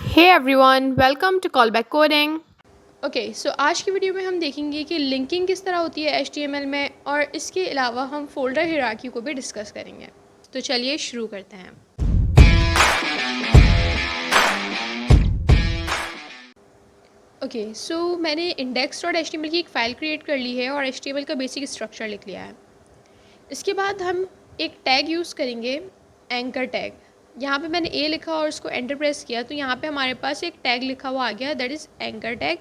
Hey everyone, welcome to Callback Coding. Okay so आज की video में हम देखेंगे कि लिंकिंग किस तरह होती है HTML में और इसके अलावा हम फोल्डर हिरार्की को भी डिस्कस करेंगे। तो चलिए शुरू करते हैं। ओके सो मैंने index.html की एक फ़ाइल क्रिएट कर ली है और HTML का बेसिक स्ट्रक्चर लिख लिया है। इसके बाद हम एक टैग यूज़ करेंगे, एंकर टैग। यहाँ पे मैंने ए लिखा और उसको एंटर प्रेस किया तो यहाँ पे हमारे पास एक टैग लिखा हुआ आ गया, that is anchor tag.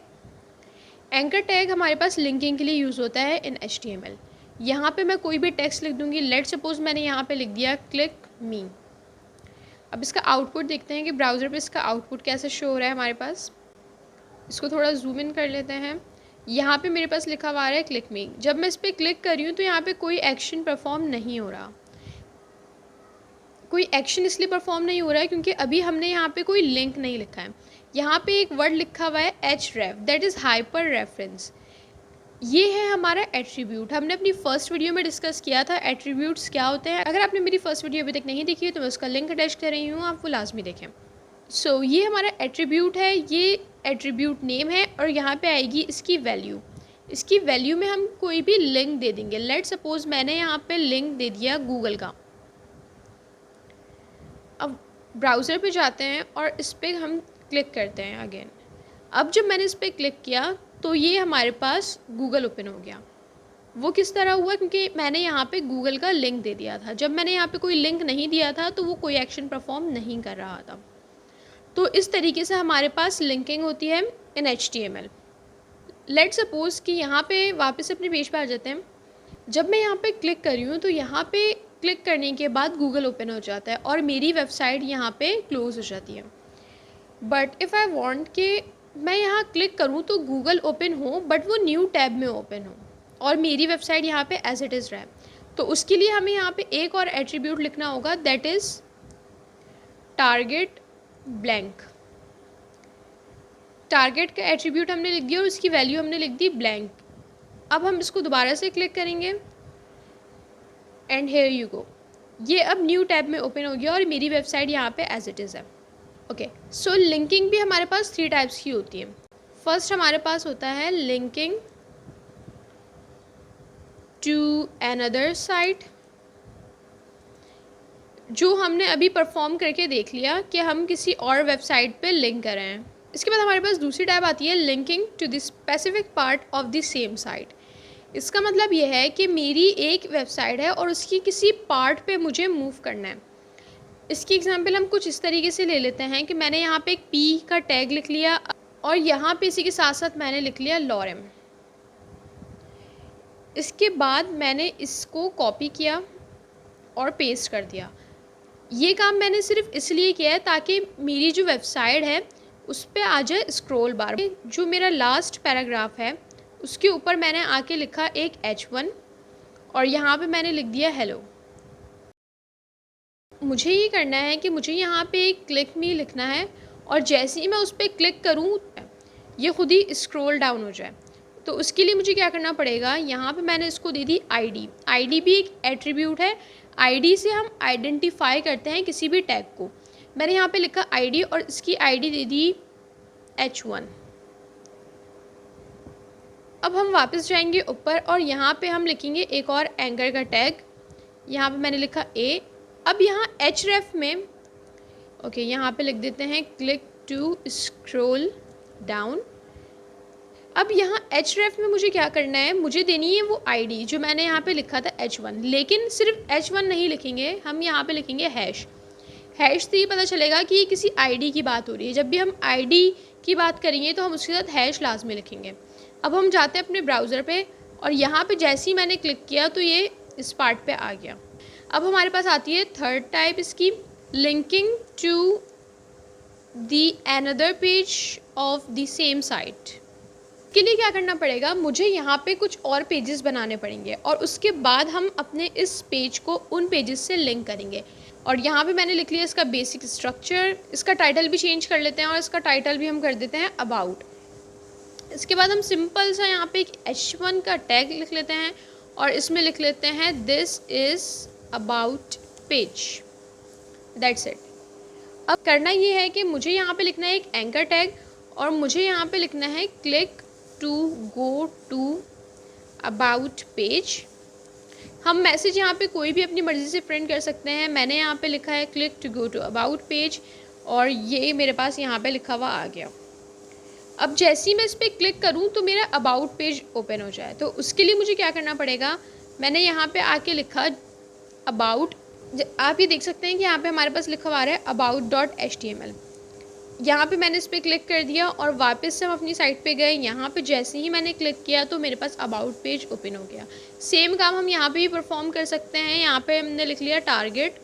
Anchor tag हमारे पास लिंकिंग के लिए यूज़ होता है इन HTML। यहाँ पे मैं कोई भी टेक्स्ट लिख दूँगी। लेट सपोज मैंने यहाँ पे लिख दिया क्लिक मी। अब इसका आउटपुट देखते हैं कि ब्राउज़र पे इसका आउटपुट कैसे शो हो रहा है हमारे पास। इसको थोड़ा जूम इन कर लेते हैं। यहाँ पे मेरे पास लिखा हुआ आ रहा है क्लिक मी। जब मैं इस पर क्लिक कर रही हूँ तो यहाँ पे कोई एक्शन परफॉर्म नहीं हो रहा। कोई एक्शन इसलिए परफॉर्म नहीं हो रहा है क्योंकि अभी हमने यहाँ पे कोई लिंक नहीं लिखा है। यहाँ पे एक वर्ड लिखा हुआ है href, that is hyper reference. ये है हमारा एट्रीब्यूट। हमने अपनी फर्स्ट वीडियो में डिस्कस किया था एट्रीब्यूट्स क्या होते हैं। अगर आपने मेरी फर्स्ट वीडियो अभी तक नहीं देखी है तो मैं उसका लिंक अटैच कर रही हूँ, आप वो लाजमी देखें। सो ये हमारा एट्रीब्यूट है, ये एट्रीब्यूट नेम है और यहाँ पे आएगी इसकी वैल्यू। इसकी वैल्यू में हम कोई भी लिंक दे देंगे। लेट सपोज मैंने यहाँ पे लिंक दे दिया गूगल का। अब ब्राउज़र पे जाते हैं और इस पर हम क्लिक करते हैं अगेन। अब जब मैंने इस पर क्लिक किया तो ये हमारे पास गूगल ओपन हो गया। वो किस तरह हुआ, क्योंकि मैंने यहाँ पे गूगल का लिंक दे दिया था। जब मैंने यहाँ पे कोई लिंक नहीं दिया था तो वो कोई एक्शन परफॉर्म नहीं कर रहा था। तो इस तरीके से हमारे पास लिंकिंग होती है इन HTML। लेट सपोज़ कि यहाँ पे वापस अपने पेज पे आ जाते हैं। जब मैं यहाँ पे क्लिक कर रही हूँ तो यहाँ पे क्लिक करने के बाद गूगल ओपन हो जाता है और मेरी वेबसाइट यहाँ पे क्लोज़ हो जाती है। बट इफ़ आई वांट कि मैं यहाँ क्लिक करूँ तो गूगल ओपन हो बट वो न्यू टैब में ओपन हो और मेरी वेबसाइट यहाँ पे एज इट इज़ रहे, तो उसके लिए हमें यहाँ पे एक और एट्रीब्यूट लिखना होगा, that is target blank. Target का एट्रीब्यूट हमने लिख दिया और उसकी वैल्यू हमने लिख दी ब्लैंक। अब हम इसको दोबारा से क्लिक करेंगे एंड हेयर यू गो। ये अब न्यू टैब में ओपन हो गया और मेरी वेबसाइट यहाँ पे एज इट इज़ है। ओके सो लिंकिंग भी हमारे पास 3 टाइप्स की होती है। फर्स्ट हमारे पास होता है लिंकिंग टू अनदर साइट, जो हमने अभी परफॉर्म करके देख लिया कि हम किसी और वेबसाइट पे लिंक कर रहे हैं। इसके बाद हमारे पास दूसरी टाइप आती है linking to the specific part of the same site. इसका मतलब ये है कि मेरी एक वेबसाइट है और उसकी किसी पार्ट पे मुझे मूव करना है। इसकी एग्जांपल हम कुछ इस तरीके से ले लेते हैं कि मैंने यहाँ पे एक पी का टैग लिख लिया और यहाँ पे इसी के साथ साथ मैंने लिख लिया लॉरेम। इसके बाद मैंने इसको कॉपी किया और पेस्ट कर दिया। ये काम मैंने सिर्फ इसलिए किया है ताकि मेरी जो वेबसाइट है उस पर आ जाए स्क्रॉल बार। जो मेरा लास्ट पैराग्राफ है उसके ऊपर मैंने आके लिखा एक H1 और यहाँ पे मैंने लिख दिया हेलो। मुझे ये करना है कि मुझे यहाँ पे एक क्लिक मी लिखना है और जैसे ही मैं उस पर क्लिक करूँ ये खुद ही स्क्रॉल डाउन हो जाए। तो उसके लिए मुझे क्या करना पड़ेगा, यहाँ पे मैंने इसको दे दी ID। ID भी एक एट्रीब्यूट है। ID से हम आइडेंटिफाई करते हैं किसी भी टैग को। मैंने यहाँ पे लिखा ID और इसकी ID दे दी H1। अब हम वापस जाएंगे ऊपर और यहाँ पे हम लिखेंगे एक और एंकर का टैग। यहाँ पे मैंने लिखा A। अब यहाँ href में ओके यहाँ पे लिख देते हैं क्लिक टू स्क्रॉल डाउन। अब यहाँ href में मुझे क्या करना है, मुझे देनी है वो ID जो मैंने यहाँ पे लिखा था H1, लेकिन सिर्फ H1 नहीं लिखेंगे, हम यहाँ पे लिखेंगे हैश। हैश से ये पता चलेगा कि ये किसी ID की बात हो रही है। जब भी हम ID की बात करेंगे तो हम उसके साथ हैश लाजमी लिखेंगे। अब हम जाते हैं अपने ब्राउज़र पे और यहाँ पे जैसे ही मैंने क्लिक किया तो ये इस पार्ट पे आ गया। अब हमारे पास आती है थर्ड टाइप इसकी, linking to the another page of the same site. के लिए क्या करना पड़ेगा, मुझे यहाँ पे कुछ और पेजेस बनाने पड़ेंगे और उसके बाद हम अपने इस पेज को उन पेजेस से लिंक करेंगे। और यहाँ पे मैंने लिख लिया इसका बेसिक स्ट्रक्चर। इसका टाइटल भी चेंज कर लेते हैं और इसका टाइटल भी हम कर देते हैं अबाउट। इसके बाद हम सिंपल सा यहाँ पे एक H1 का टैग लिख लेते हैं और इसमें लिख लेते हैं this is about page, that's it. अब करना ये है कि मुझे यहाँ पे लिखना है एक एंकर टैग और मुझे यहाँ पे लिखना है click to go to about page. हम मैसेज यहाँ पे कोई भी अपनी मर्ज़ी से प्रिंट कर सकते हैं। मैंने यहाँ पे लिखा है click to go to about page और ये मेरे पास यहाँ पे लिखा हुआ आ गया। अब जैसे ही मैं इस पर क्लिक करूँ तो मेरा अबाउट पेज ओपन हो जाए, तो उसके लिए मुझे क्या करना पड़ेगा, मैंने यहाँ पे आके लिखा अबाउट, आप ये देख सकते हैं कि यहाँ पे हमारे पास लिखा हुआ है about.html। यहाँ पे मैंने इस पर क्लिक कर दिया और वापस से हम अपनी साइट पे गए। यहाँ पे जैसे ही मैंने क्लिक किया तो मेरे पास अबाउट पेज ओपन हो गया। सेम काम हम यहाँ पे भी परफॉर्म कर सकते हैं। यहाँ पे हमने लिख लिया टारगेट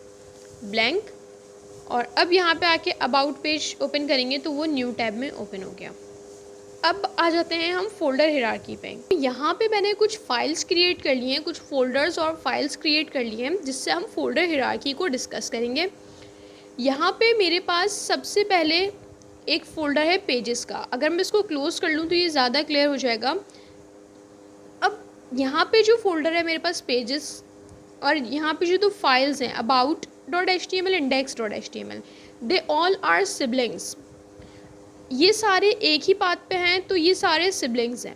ब्लैंक और अब यहाँ पे आके अबाउट पेज ओपन करेंगे तो वो न्यू टैब में ओपन हो गया। अब आ जाते हैं हम फोल्डर हिरार्की पे। यहाँ पे मैंने कुछ फाइल्स क्रिएट कर लिए हैं, कुछ फोल्डर्स और फाइल्स क्रिएट कर लिए हैं जिससे हम फोल्डर हिरार्की को डिस्कस करेंगे। यहाँ पे मेरे पास सबसे पहले एक फ़ोल्डर है पेजेस का। अगर मैं इसको क्लोज़ कर लूँ तो ये ज़्यादा क्लियर हो जाएगा। अब यहाँ पे जो फ़ोल्डर है मेरे पास पेजेस और यहाँ पे जो दो फाइल्स हैं about.html index.html, they all are siblings. ये सारे एक ही पाथ पे हैं तो ये सारे सिबलिंग्स हैं,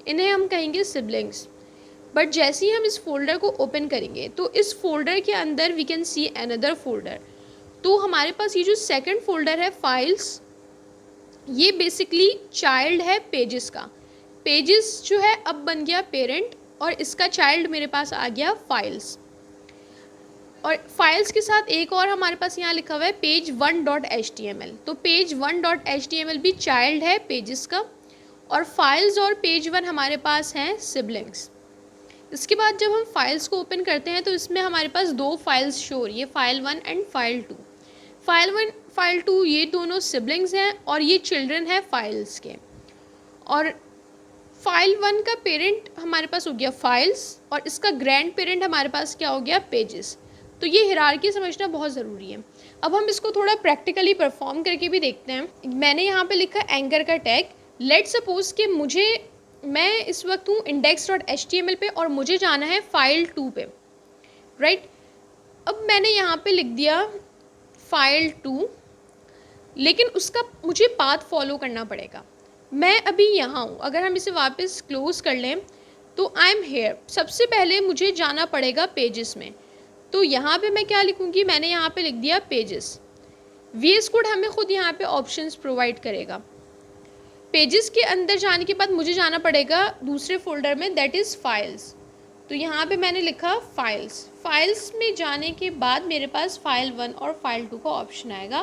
इन्हें हम कहेंगे सिबलिंग्स। बट जैसे ही हम इस फोल्डर को ओपन करेंगे तो इस फोल्डर के अंदर we can see another folder. तो हमारे पास ये जो सेकंड फोल्डर है फाइल्स, ये बेसिकली चाइल्ड है पेजेस का। पेजेस जो है अब बन गया पेरेंट और इसका चाइल्ड मेरे पास आ गया फाइल्स। और फाइल्स के साथ एक और हमारे पास यहाँ लिखा हुआ है पेज 1.html। तो पेज 1.html भी चाइल्ड है पेजेस का और फाइल्स और पेज 1 हमारे पास हैं सिबलिंग्स। इसके बाद जब हम फाइल्स को ओपन करते हैं तो इसमें हमारे पास दो फाइल्स शो हो रही है, file 1 and file 2। File 1 file 2 ये दोनों सिबलिंग्स हैं और ये चिल्ड्रन है फाइल्स के। और फाइल 1 का पेरेंट हमारे पास हो गया फाइल्स और इसका ग्रैंड पेरेंट हमारे पास क्या हो गया पेजेस। तो ये हिरार्की समझना बहुत ज़रूरी है। अब हम इसको थोड़ा प्रैक्टिकली परफॉर्म करके भी देखते हैं। मैंने यहाँ पे लिखा एंकर का टैग। लेट्स सपोज कि मैं इस वक्त हूँ index.html पे और मुझे जाना है फाइल 2 पे, राइट। अब मैंने यहाँ पे लिख दिया फाइल 2, लेकिन उसका मुझे पाथ फॉलो करना पड़ेगा। मैं अभी यहाँ हूँ, अगर हम इसे वापस क्लोज कर लें तो आई एम हेयर। सबसे पहले मुझे जाना पड़ेगा पेजेस में, तो यहाँ पे मैं क्या लिखूँगी, मैंने यहाँ पे लिख दिया पेजेस। VS कोड हमें खुद यहाँ पे ऑप्शंस प्रोवाइड करेगा। पेजेस के अंदर जाने के बाद मुझे जाना पड़ेगा दूसरे फोल्डर में, दैट इज़ फाइल्स। तो यहाँ पे मैंने लिखा फाइल्स। फाइल्स में जाने के बाद मेरे पास फाइल 1 और फाइल 2 का ऑप्शन आएगा,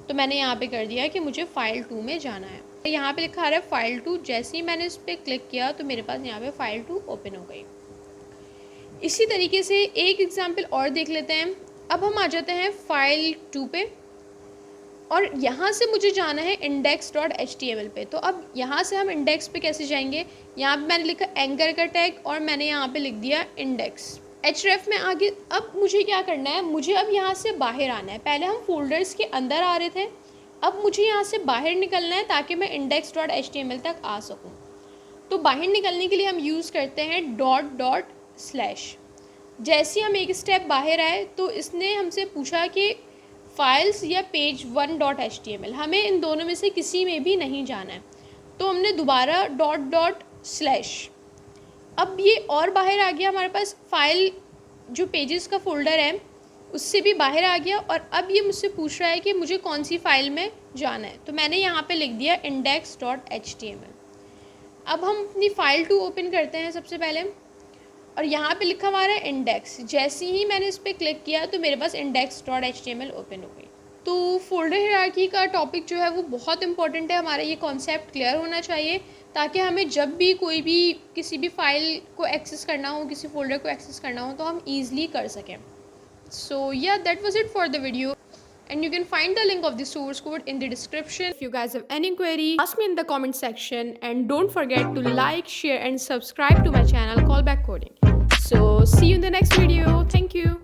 तो मैंने यहाँ पे कर दिया कि मुझे फाइल 2 में जाना है। यहाँ पे लिखा आ रहा है फाइल 2। जैसे ही मैंने इस पर क्लिक किया तो मेरे पास यहाँ पे फाइल 2 ओपन हो गई। इसी तरीके से एक एग्जाम्पल और देख लेते हैं। अब हम आ जाते हैं फाइल 2 पे और यहाँ से मुझे जाना है index.html पे। तो अब यहाँ से हम इंडेक्स पे कैसे जाएंगे, यहाँ पे मैंने लिखा एंकर का टैग और मैंने यहाँ पे लिख दिया इंडेक्स। href में आगे अब मुझे क्या करना है, मुझे अब यहाँ से बाहर आना है। पहले हम फोल्डर्स के अंदर आ रहे थे, अब मुझे यहाँ से बाहर निकलना है ताकि मैं index.html तक आ सकूँ। तो बाहर निकलने के लिए हम यूज़ करते हैं // जैसे ही हम एक स्टेप बाहर आए तो इसने हमसे पूछा कि फाइल्स या पेज 1.html, हमें इन दोनों में से किसी में भी नहीं जाना है। तो हमने दोबारा // अब ये और बाहर आ गया हमारे पास, फाइल जो पेजेस का फोल्डर है उससे भी बाहर आ गया। और अब ये मुझसे पूछ रहा है कि मुझे कौन सी फाइल में जाना है, तो मैंने यहाँ पे लिख दिया index.html। अब हम अपनी फाइल 2 ओपन करते हैं सबसे पहले और यहाँ पे लिखा हुआ है इंडेक्स। जैसे ही मैंने इस पर क्लिक किया तो मेरे पास index.html ओपन हो गई। तो फोल्डर हिरार्की का टॉपिक जो है वो बहुत इंपॉर्टेंट है, हमारा ये कॉन्सेप्ट क्लियर होना चाहिए ताकि हमें जब भी कोई भी किसी भी फाइल को एक्सेस करना हो, किसी फोल्डर को एक्सेस करना हो तो हम ईज़िली कर सकें। सो या that was it for the video and you can find the link of the source code in the description. If you guys have any query, ask me in the comment section and don't forget to like, share and subscribe to my channel Callback Coding. So see you in the next video. Thank you.